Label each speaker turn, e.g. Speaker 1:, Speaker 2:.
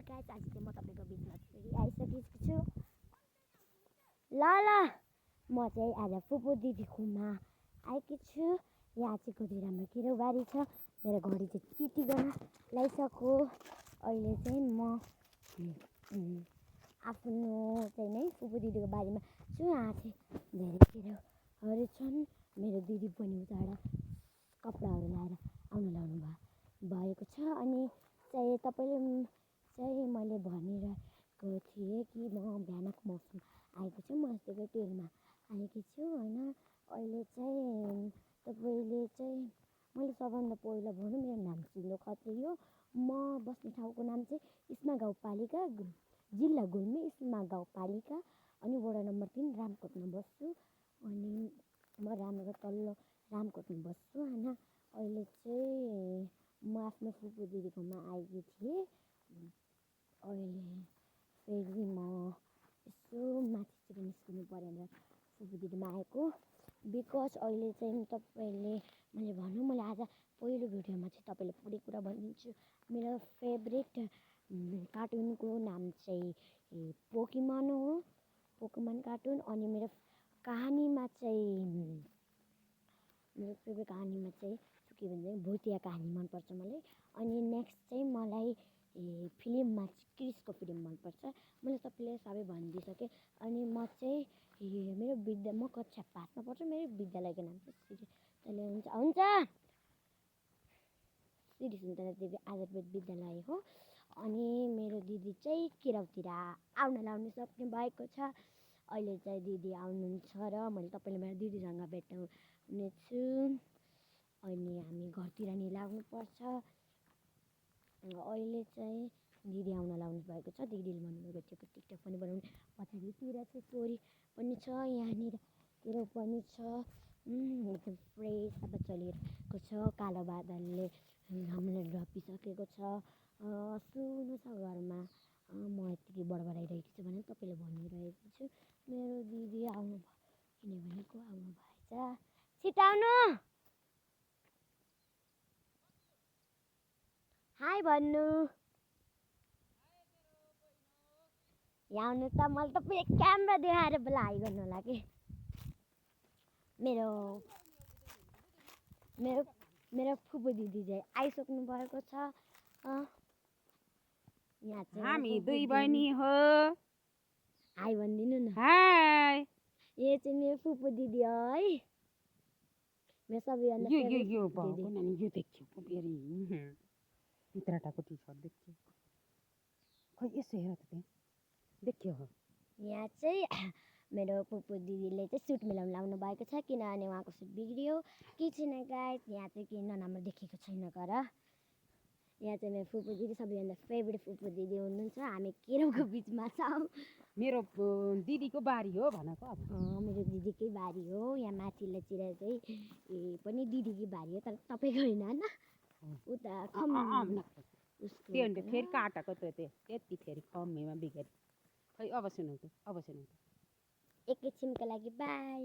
Speaker 1: Guys आज चाहिँ म तपाईँको बिचमा फेरि आइसकेको छु। ल म चाहिँ आज फुपू दिदीकोमा आएकी छु। यहाँ चाहिँ कति राम्रो केरोबारी छ। मेरो घडी चाहिँ टिटी गर्न लगाइसक्यो। अहिले चाहिँ म आफ्नो चाहिँ नै फुपू दिदीको बारीमा छु। यहाँ चाहिँ धेरै केरोहरू छन्। मेरो दिदी पनि उताबाट कपडाहरू लाएर आउनु लाउनु भएको छ। अनि चाहिँ तपाईँले चाहिँ मैले भनिरहेको थिएँ कि म बिहानको मौसम आएको छु। म यस्तै टेलमा आएकी छु होइन। अहिले चाहिँ तपाईँले चाहिँ मैले सबभन्दा पहिला भनौँ मेरो नाम सिलो खत्री हो। म बस्ने ठाउँको नाम चाहिँ इस्मा गाउँपालिका, जिल्ला गुल्मी, इस्मा गाउँपालिका अनि वडा नम्बर 3 रामकोटमा बस्छु। अनि म राम्रो तल्लो रामकोटमा बस्छु होइन। अहिले चाहिँ म आफ्नो फुपू दिदीकोमा आएकी थिएँ। अहिले फेरि म यसो माथितिर निस्किनु पऱ्यो भनेर फुपू दिदीमा आएको। बिकज अहिले चाहिँ तपाईँले मैले भनौँ मैले आज पहिलो भिडियोमा चाहिँ तपाईँले पुरै कुरा भनिदिन्छु। मेरो फेभरेट कार्टुनको नाम चाहिँ पोकेमन हो, पोकेमन कार्टुन। अनि मेरो कहानीमा चाहिँ मेरो फेभरेट कहानीमा चाहिँ के भन्छ भुतिया कहानी मनपर्छ मलाई। अनि नेक्स्ट चाहिँ मलाई फिल्ममा क्रिसको फिल्म मनपर्छ। मैले सबैले सबै भनिदिइसकेँ। अनि म चाहिँ मेरो म कक्षा 5मा पढ्छु। मेरो विद्यालयको नाम चाहिँ श्री सुन्तला देवी आयुर्वेद विद्यालय हो। अनि मेरो दिदी चाहिँ केराउतिर आउन लाउनु सक्ने भएको छ। अहिले चाहिँ दिदी आउनुहुन्छ र मैले तपाईँले मेरो दिदीसँग भेट्टाउने छु। अनि हामी घरतिर नि लाग्नुपर्छ। अहिले चाहिँ दिदी आउन लाउनु भएको छ। दिदीले भन्नुभएको थियो टिकटक पनि बनाउने। पछाडितिर चाहिँ चोरी पनि छ। यहाँनिर केरो पनि छ। एकदम फ्रेस अब चलिरहेको छ। कालो बादलले हामीलाई ढपिसकेको छ। सुन छ घरमा। म यतिकै बडबडाइरहेको छु भने तपाईँले भनिरहेको छु। मेरो दिदी आउनु किनभनेको आउनु भएछ। छिटाउनु हाई भन्नु। यहाँ आउनु त मैले तपाईँ क्यामेरा देखाएर बेला हाई गर्नु होला कि। मेरो मेरो मेरो फुपू दिदी चाहिँ आइसक्नु भएको छ। यहाँ चाहिँ
Speaker 2: हामी दुई बहिनी हो।
Speaker 1: हाई भनिदिनु न।
Speaker 2: हाई।
Speaker 1: यो चाहिँ मेरो फुपू दिदी हो है। मेरो सबैभन्दा फेभरेट
Speaker 2: यो
Speaker 1: दिदी।
Speaker 2: नानी यो देख्यो फेरि भित्रटाको टी-सर्ट देख्यो। खोइ यसो हेर त त्यहाँ देख्यो हो।
Speaker 1: यहाँ चाहिँ मेरो फुपू दिदीले चाहिँ सुट मिलाउनु लाउनु भएको छ। किनभने उहाँको सुट बिग्रियो के छैन गाइस। यहाँ चाहिँ किन नराम्रो देखेको छैन गर। यहाँ चाहिँ मेरो फुपू दिदी सबैभन्दा फेभरेट फुपू दिदी हुनुहुन्छ। हामी केराउको बिचमा छौँ।
Speaker 2: मेरो दिदीको बारी हो भनेको अब।
Speaker 1: मेरो दिदीकै बारी हो। यहाँ माथिल्लोतिर चाहिँ पनि दिदीकै बारी हो। तर तपाईँको होइन होइन उता
Speaker 2: त्यो अन्त फेरि काटेको त्यति फेरि खम्मीमा बिग्रियो। खै अब सुनौ त।
Speaker 1: एकैछिनको लागि बाई।